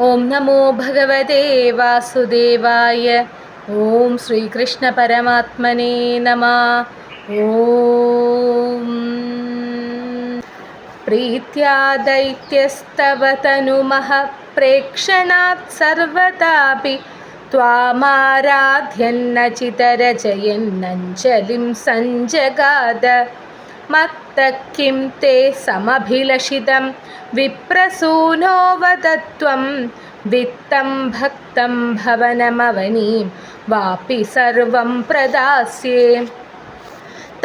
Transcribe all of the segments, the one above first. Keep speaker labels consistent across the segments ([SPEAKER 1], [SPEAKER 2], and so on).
[SPEAKER 1] ഓം നമോ ഭഗവതേ വാസുദേവായ. ഓം ശ്രീകൃഷ്ണ പരമാത്മനേ നമഃ. ഓം പ്രീത്യാ ദൈത്യസ്തവ തനുമഃ പ്രേക്ഷണാത് സർവതാപി ത്വാമാരാധ്യന്നചിതരചയന്നഞ്ജലിം സഞ്ജഗാദ. മത്തഃ കിം തേ സമഭിലഷിതം വിപ്രസൂനോ വദത്വം വിത്തം ഭക്തം ഭവനമവനീം വാപി സർവം പ്രദാസ്യേ.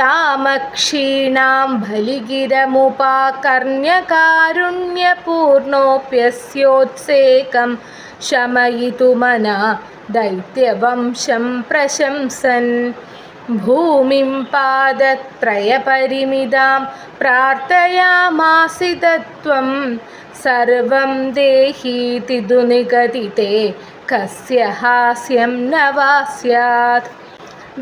[SPEAKER 1] താമക്ഷീണാം ബലിഗിരമുപാകർണ്യ കാരുണ്യപൂർണോപ്യസ്യോത്സേകം ശമയിതുമനാ ദൈത്യവംശം പ്രശംസൻ. ഭൂമിം പാദത്രയപരിമിതാം പ്രാർത്ഥയാമാസിതത്വം സർവം ദേഹീതി നിഗദിതേ കസ്യ ഹാസ്യം ന വാ സ്യാത്.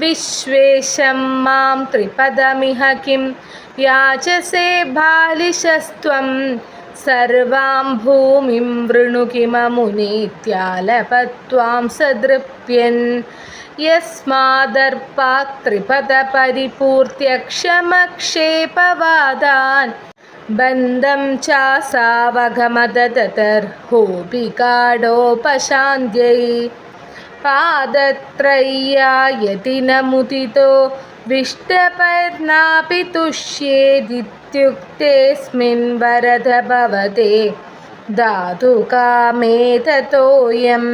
[SPEAKER 1] വിശ്വേശം മാം ത്രിപദമിഹ കിം യാചസേ ബാലിശസ്ത്വം സർവാം ഭൂമിം വൃണു കിമമുനീത്യാലപത്വാം സദൃപ്യൻ. യസ്മാദർപ്പാത് ത്രിപദപരിപൂർത്യക്ഷമക്ഷേപവാദാൻ ബന്ധം ചാസാവഗമദതർഹോപികാഡോപശാന്ത്यै. പാദത്രയ്യായതി ന മുദിതോ വിഷ്ടപർനാപി തുഷ്യേദിത്യുക്തേസ്മിൻ വരദ ഭവതേ ധാതുകാമേ തതോയം.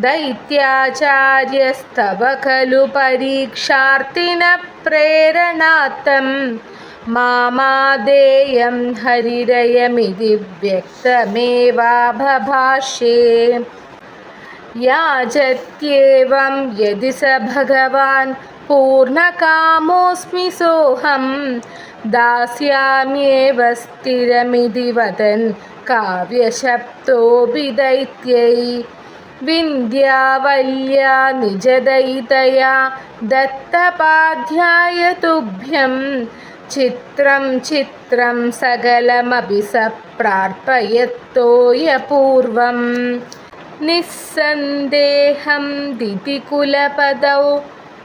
[SPEAKER 1] ദൈത്യാചാര്യസ്തവ ഖലു പരീക്ഷാർത്തിനഃ പ്രേരണാത്തം മാമാദേയം ഹരിരയമിതി വ്യക്തമേവാഭഭാഷ്യേ. യാചത്യേവം യദി സ ഭഗവാൻ പൂർണ്ണകാമോസ്മി സോഹം ദാസ്യാമ്യേവ സ്ഥിരമിതി വദൻ കാവ്യശബ്ദോപി ദൈത്യൈ. വിന്ധ്യാവല്യാ നിജദയിതയാ ദത്തപാധ്യായ തുഭ്യം ചിത്രം ചിത്രം സകലമപി സ പ്രാർപ്പയത്തോയപൂർവം. നിസ്സന്ദേഹം ദിതികുലപദൗ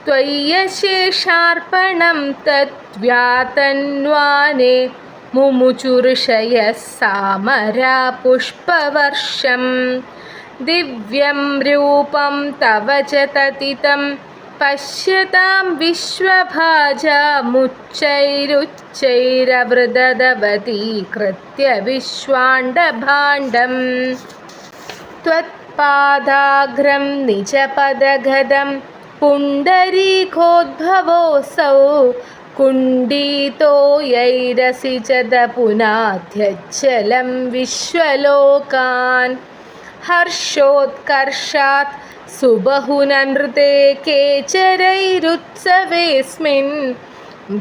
[SPEAKER 1] ത്വയ്യശേഷാർപ്പണം തദ്വ്യാതന്വാനേ മുമുചുർഷയഃ സാമരാ പുഷ്പവർഷം. ദിവ്യം രൂപം തവ ച തതിതം പശ്യതാം വിശ്വഭാജാമുಚ್ಚൈരുಚ್ಚൈരവൃദധവതീകൃത്യ വിശ്വാണ്ഡഭാണ്ഡം. ത്വത്പാദാഗ്രം നിജപദഗദം പുണ്ഡരീകോദ്ഭവോऽസൗ കുണ്ഡീതോ യൈരസിചത പുനാധ്യജ്ജലം വിശ്വലോകാൻ. ഹർഷോത്കർഷാത് സുബഹുനനൃതേ കേചരൈരുത്സവേസ്മിൻ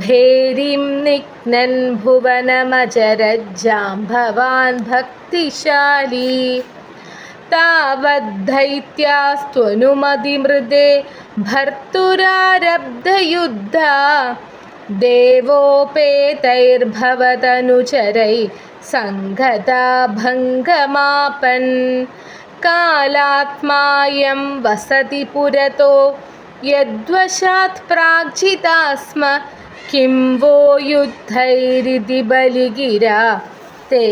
[SPEAKER 1] ഭേരിം നിഘ്നൻ ഭുവനമചരജ്ജാംഭവാൻ ഭക്തിശാലി. താവദ്ധൈത്യാസ്ത്വനുമതിമൃദേ ഭർത്തുരാരബ്ധയുദ്ധാ ദേവോപേതൈർഭവതനുചരൈ സംഗതാ ഭംഗമാപൻ. കാലാത്മായം വസതി പുരതോ യദ്വശാത് പ്രാഗ്ജിതാ സ്മ കിം വോ യുദ്ധൈരിതി ബലിഗിരാ തേ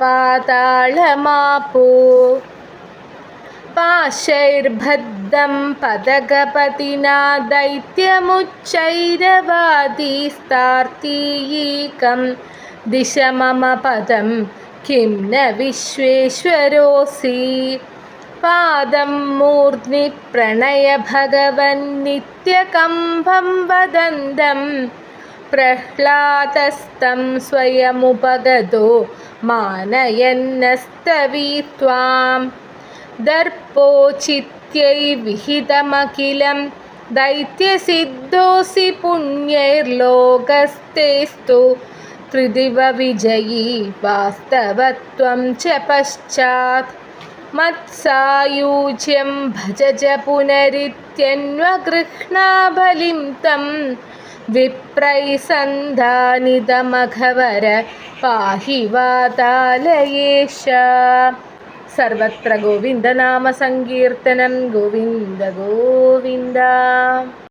[SPEAKER 1] പാതാളമാപോ. പാശൈർബദ്ധം പദഗപതിനാ ദൈത്യമുಚ್ಚൈരവാദീസ്താർത്തീയീകം ദിശ മമ പദം കിം ന വിശ്വേശ്വരോऽസി. പാദം മൂർധ്നി പ്രണയ ഭഗവൻ നിത്യകമ്പം വദന്തം പ്രഹ്ലാദസ്തം സ്വയമുപഗതോ മാനയന്നസ്തവീത്വാം. ദർപ്പോചിത്യൈ വിഹിതമഖിലം ദൈത്യസിദ്ധോऽസി പുണ്യൈർലോകസ്തേസ്തു ത്രിദിവ വിജയീ വാസ്തവത്വം ച പശ്ചാത്. മത്സായൂജ്യം ഭജ പുനരിത്യന്വഗൃഹ്ണാ ബലിം തം വിപ്രൈസന്ധാനിതമഘവര പാഹി വാതാലയേശ. സർവത്ര ഗോവിന്ദനാമ സങ്കീർത്തനം ഗോവിന്ദ ഗോവിന്ദ.